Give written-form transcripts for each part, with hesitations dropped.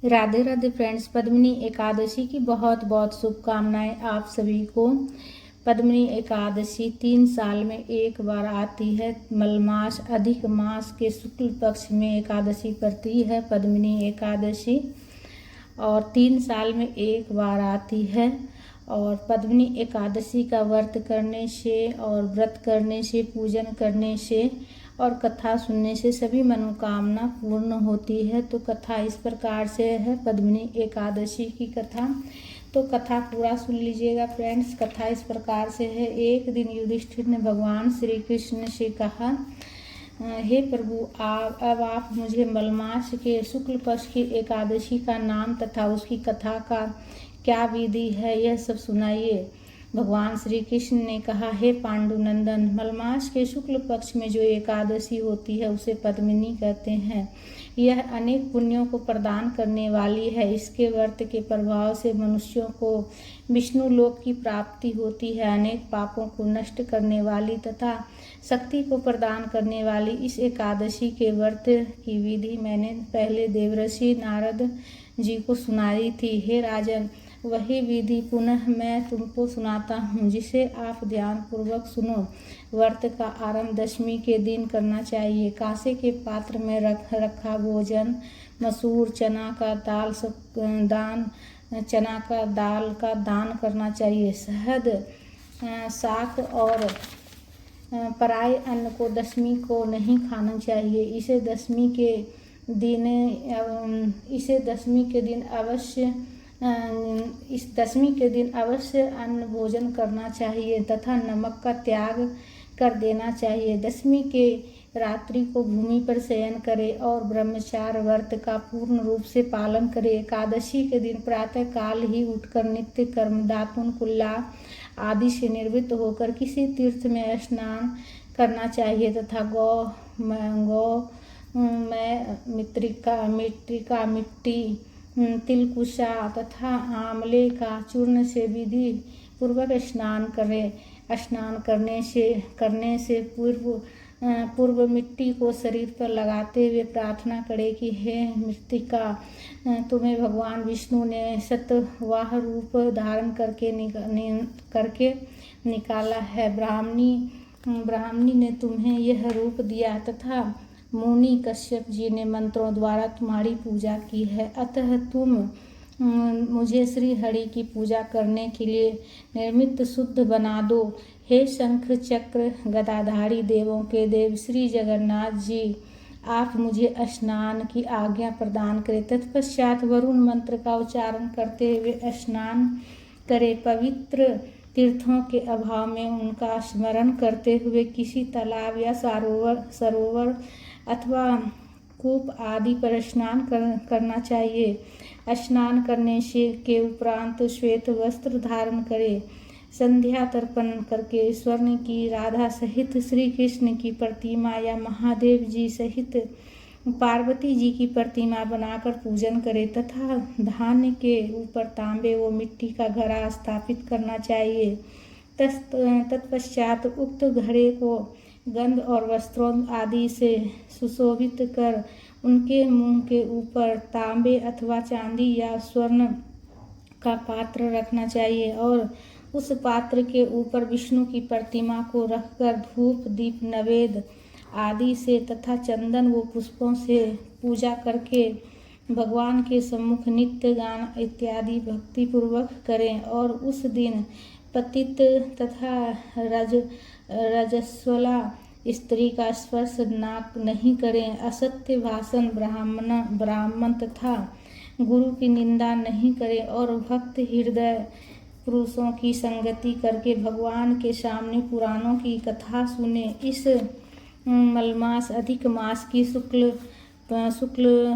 Radhe Radhe friends, Padmini Ekadashi की बहुत बहुत शुभकामनाएं आप सभी को। पद्मिनी एकादशी 3 साल में एक बार आती है। मलमास अधिक मास के शुक्ल पक्ष में एकादशी पड़ती है पद्मिनी एकादशी, और 3 साल में एक बार आती है। और पद्मिनी एकादशी का व्रत करने से और व्रत करने से, पूजन करने से और कथा सुनने से सभी मनोकामना पूर्ण होती है। तो कथा इस प्रकार से है, पद्मिनी एकादशी की कथा। तो कथा पूरा सुन लीजिएगा फ्रेंड्स। कथा इस प्रकार से है। एक दिन युधिष्ठिर ने भगवान श्री कृष्ण से कहा, हे प्रभु, अब आप मुझे मलमास के शुक्ल पक्ष की एकादशी का नाम तथा उसकी कथा का क्या विधि है, यह सब सुनाइए। भगवान श्री कृष्ण ने कहा, हे पांडुनंदन, मलमास के शुक्ल पक्ष में जो एकादशी होती है उसे पद्मिनी कहते हैं। यह अनेक पुण्यों को प्रदान करने वाली है। इसके व्रत के प्रभाव से मनुष्यों को विष्णु लोक की प्राप्ति होती है। अनेक पापों को नष्ट करने वाली तथा शक्ति को प्रदान करने वाली इस एकादशी के व्रत की विधि मैंने पहले देवर्षि नारद जी को सुनाई थी। हे राजन, वही विधि पुनः मैं तुमको सुनाता हूँ, जिसे आप ध्यान पूर्वक सुनो। व्रत का आरंभ दशमी के दिन करना चाहिए। कांसे के पात्र में रखा भोजन मसूर चना का दाल का दान करना चाहिए। शहद, शाक और पराये अन्न को दशमी को नहीं खाना चाहिए। इसे दशमी के दिन अवश्य अन्न भोजन करना चाहिए तथा नमक का त्याग कर देना चाहिए। दशमी के रात्रि को भूमि पर शयन करे और ब्रह्मचार्य व्रत का पूर्ण रूप से पालन करे। एकादशी के दिन प्रातः काल ही उठकर नित्य कर्म दातुन कुल्ला आदि से निवृत्त होकर किसी तीर्थ में स्नान करना चाहिए तथा गौ में मृत्तिका मिट्टी, तिलकुशा तथा आंवले का चूर्ण से विधि पूर्वक स्नान करें। स्नान करने से पूर्व मिट्टी को शरीर पर लगाते हुए प्रार्थना करें कि हे मृत्तिका, तुम्हें भगवान विष्णु ने सतवाह रूप धारण करके निकाला है। ब्राह्मणी ने तुम्हें यह रूप दिया तथा मुनि कश्यप जी ने मंत्रों द्वारा तुम्हारी पूजा की है। अतः तुम मुझे श्री हरि की पूजा करने के लिए निर्मित शुद्ध बना दो। हे शंख चक्र गदाधारी देवों के देव श्री जगन्नाथ जी, आप मुझे स्नान की आज्ञा प्रदान करें। तत्पश्चात वरुण मंत्र का उच्चारण करते हुए स्नान करें। पवित्र तीर्थों के अभाव में उनका स्मरण करते हुए किसी तालाब या सरोवर अथवा कूप आदि पर स्नान करना चाहिए। स्नान करने के उपरांत श्वेत वस्त्र धारण करें। संध्या तर्पण करके स्वर्ण की राधा सहित श्री कृष्ण की प्रतिमा या महादेव जी सहित पार्वती जी की प्रतिमा बनाकर पूजन करें तथा धान्य के ऊपर तांबे व मिट्टी का घड़ा स्थापित करना चाहिए। तत्पश्चात उक्त घड़े को गंध और वस्त्रों आदि से सुशोभित कर उनके मुंह के ऊपर तांबे अथवा चांदी या स्वर्ण का पात्र रखना चाहिए और उस पात्र के ऊपर विष्णु की प्रतिमा को रखकर धूप दीप नैवेद्य आदि से तथा चंदन व पुष्पों से पूजा करके भगवान के सम्मुख नित्य गान इत्यादि भक्ति पूर्वक करें। और उस दिन पतित तथा रजस्वला स्त्री का स्पर्श नाक नहीं करें। असत्य भाषण, ब्राह्मण तथा गुरु की निंदा नहीं करें और भक्त हृदय पुरुषों की संगति करके भगवान के सामने पुराणों की कथा सुने। इस मलमास अधिक मास की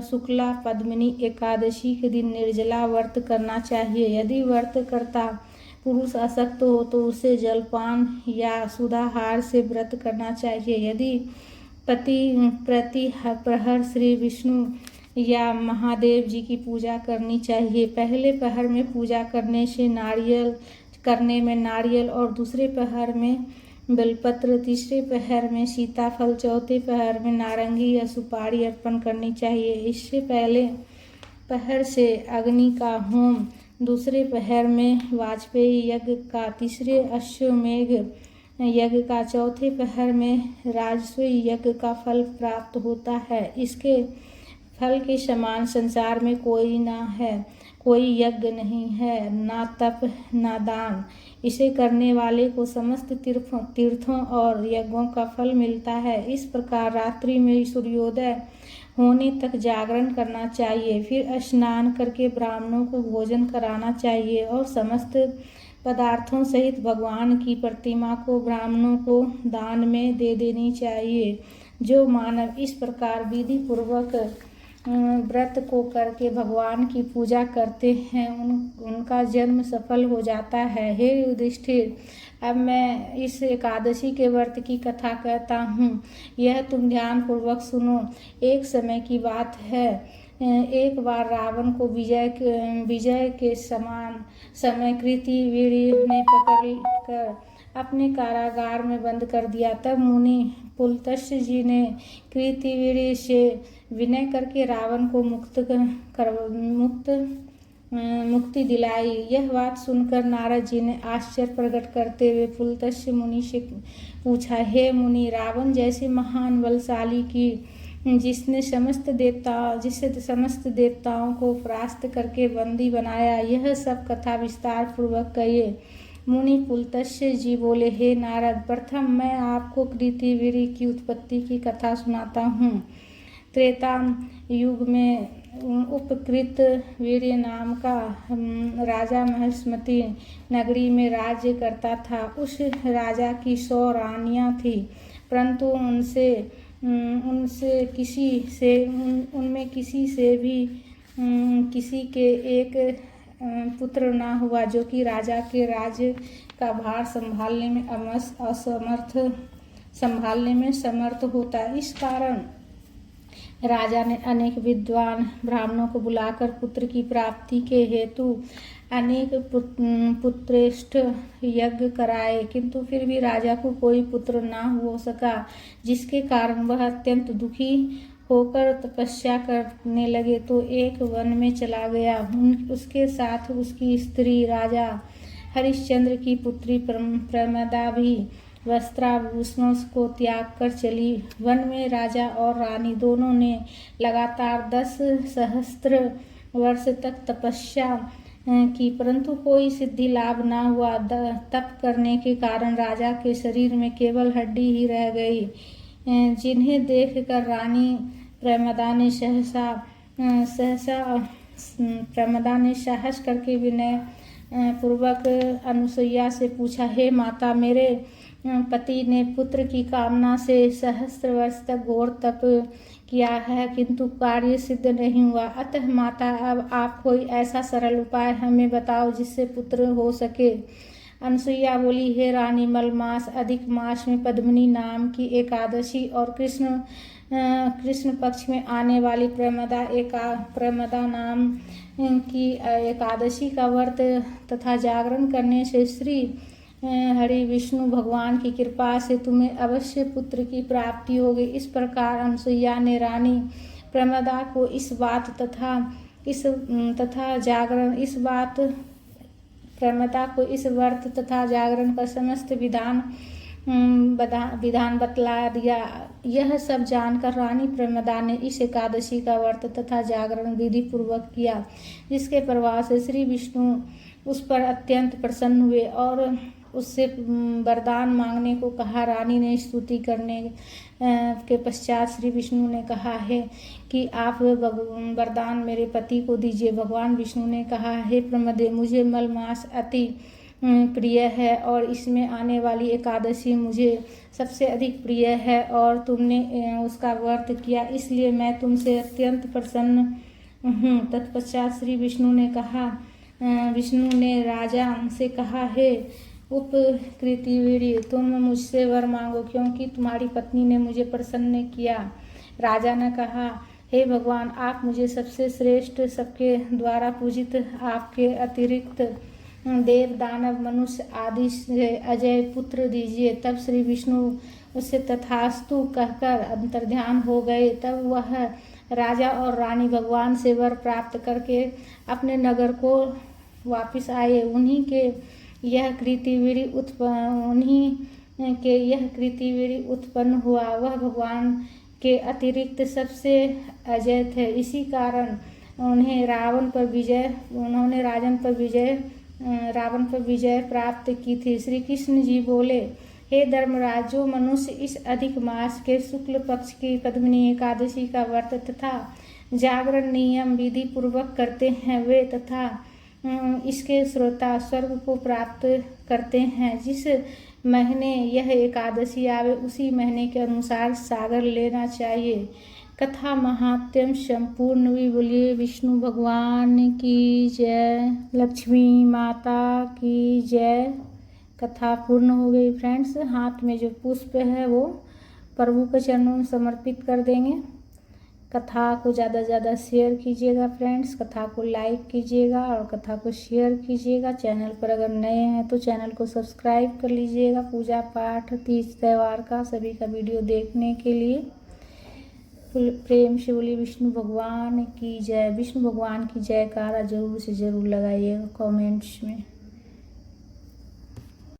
शुक्ला पद्मिनी एकादशी के दिन निर्जला व्रत करना चाहिए। यदि व्रत करता पुरुष असक्त हो तो उसे जलपान या सुधाहार से व्रत करना चाहिए। यदि प्रति प्रहर श्री विष्णु या महादेव जी की पूजा करनी चाहिए। पहले प्रहर में पूजा करने में नारियल और दूसरे प्रहर में बेलपत्र, तीसरे प्रहर में सीताफल, चौथे प्रहर में नारंगी या सुपारी अर्पण करनी चाहिए। इससे पहले पहर से अग्नि का होम, दूसरे पहर में वाजपेयी यज्ञ का, तीसरे अश्वमेघ यज्ञ का, चौथे पहर में राजस्व यज्ञ का फल प्राप्त होता है। इसके फल के समान संसार में कोई ना है, कोई यज्ञ नहीं है, ना तप ना दान। इसे करने वाले को समस्त तीर्थों और यज्ञों का फल मिलता है। इस प्रकार रात्रि में सूर्योदय होने तक जागरण करना चाहिए, फिर स्नान करके ब्राह्मणों को भोजन कराना चाहिए और समस्त पदार्थों सहित भगवान की प्रतिमा को ब्राह्मणों को दान में दे देनी चाहिए। जो मानव इस प्रकार विधि पूर्वक व्रत को करके भगवान की पूजा करते हैं उनका जन्म सफल हो जाता है। हे युधिष्ठिर, अब मैं इस एकादशी के व्रत की कथा कहता हूँ, यह तुम ध्यान पूर्वक सुनो। एक समय की बात है, एक बार रावण को विजय के समान समय कृतिवीर्य ने पकड़ कर अपने कारागार में बंद कर दिया। तब मुनि पुलत्स्य जी ने कृतिवीर्य से विनय करके रावण को मुक्ति दिलाई। यह बात सुनकर नारद जी ने आश्चर्य प्रकट करते हुए पुलत्स्य मुनि से पूछा, हे मुनि, रावण जैसे महान बलशाली की जिससे समस्त देवताओं को परास्त करके बंदी बनाया, यह सब कथा विस्तार पूर्वक कहिए। मुनि पुलत्स्य जी बोले, हे नारद, प्रथम मैं आपको कृतिवीर्य की उत्पत्ति की कथा सुनाता हूँ। त्रेता युग में उपकृत वीर्य नाम का राजा महिष्मती नगरी में राज्य करता था। उस राजा की 100 रानियां थीं, परंतु उनमें किसी से भी किसी के एक पुत्र ना हुआ, जो कि राजा के राज्य का भार संभालने में समर्थ होता। इस कारण राजा ने अनेक विद्वान ब्राह्मणों को बुलाकर पुत्र की प्राप्ति के हेतु अनेक पुत्रेष्ठ यज्ञ कराए, किंतु फिर भी राजा को कोई पुत्र ना हो सका, जिसके कारण वह अत्यंत दुखी होकर तपस्या करने लगे तो एक वन में चला गया। उसके साथ उसकी स्त्री राजा हरिश्चंद्र की पुत्री प्रमदा भी वस्त्राभूषणों को त्याग कर चली। वन में राजा और रानी दोनों ने लगातार 10 सहस्त्र वर्ष तक तपस्या की, परंतु कोई सिद्धि लाभ न हुआ। तप करने के कारण राजा के शरीर में केवल हड्डी ही रह गई, जिन्हें देखकर रानी प्रमदा ने साहस करके विनय पूर्वक अनुसुईया से पूछा, हे माता, मेरे पति ने पुत्र की कामना से सहस्त्र वर्ष तक घोर तप किया है, किंतु कार्य सिद्ध नहीं हुआ। अतः माता, अब आप कोई ऐसा सरल उपाय हमें बताओ जिससे पुत्र हो सके। अनुसुईया बोली, हे रानी, मलमास अधिक मास में पद्मिनी नाम की एकादशी और कृष्ण पक्ष में आने वाली प्रमदा नाम की एकादशी का व्रत तथा जागरण करने से श्री हरि विष्णु भगवान की कृपा से तुम्हें अवश्य पुत्र की प्राप्ति होगी। इस प्रकार अनुसुईया ने रानी प्रमदा को इस व्रत तथा जागरण का समस्त विधान बतला दिया। यह सब जानकर रानी प्रमदा ने इस एकादशी का व्रत तथा जागरण विधि पूर्वक किया, जिसके प्रभाव से श्री विष्णु उस पर अत्यंत प्रसन्न हुए और उससे वरदान मांगने को कहा। रानी ने स्तुति करने के पश्चात श्री विष्णु ने कहा है कि आप वरदान मेरे पति को दीजिए। भगवान विष्णु ने कहा, हे प्रमदे, मुझे मलमास अति प्रिय है और इसमें आने वाली एकादशी मुझे सबसे अधिक प्रिय है और तुमने उसका व्रत किया, इसलिए मैं तुमसे अत्यंत प्रसन्न हूँ। तत्पश्चात श्री विष्णु ने राजा से कहा, हे उपकृतिवीर्य, तुम मुझसे वर मांगो, क्योंकि तुम्हारी पत्नी ने मुझे प्रसन्न किया। राजा ने कहा, हे भगवान, आप मुझे सबसे श्रेष्ठ, सबके द्वारा पूजित, आपके अतिरिक्त देव दानव मनुष्य आदि से अजय पुत्र दीजिए। तब श्री विष्णु उससे तथास्तु कहकर अंतर्ध्यान हो गए। तब वह राजा और रानी भगवान से वर प्राप्त करके अपने नगर को वापस आए। उन्हीं के यह कृतिवीर उत्पन्न हुआ। वह भगवान के अतिरिक्त सबसे अजय थे। इसी कारण उन्होंने रावण पर विजय प्राप्त की थी। श्री कृष्ण जी बोले, हे धर्मराज, जो मनुष्य इस अधिक मास के शुक्ल पक्ष की पद्मिनी एकादशी का व्रत तथा जागरण नियम विधि पूर्वक करते हैं, वे तथा इसके श्रोता स्वर्ग को प्राप्त करते हैं। जिस महीने यह एकादशी आवे उसी महीने के अनुसार सागर लेना चाहिए। कथा महात्म्य संपूर्ण। भी बोलिए विष्णु भगवान की जय, लक्ष्मी माता की जय। कथा पूर्ण हो गई फ्रेंड्स। हाथ में जो पुष्प है वो प्रभु के चरणों में समर्पित कर देंगे। कथा को ज़्यादा से ज़्यादा शेयर कीजिएगा फ्रेंड्स। कथा को लाइक कीजिएगा और कथा को शेयर कीजिएगा। चैनल पर अगर नए हैं तो चैनल को सब्सक्राइब कर लीजिएगा। पूजा पाठ तीज त्यौहार का सभी का वीडियो देखने के लिए प्रेम से बोलिए विष्णु भगवान की जय। विष्णु भगवान की जयकारा जरूर से ज़रूर लगाइएगा कमेंट्स में।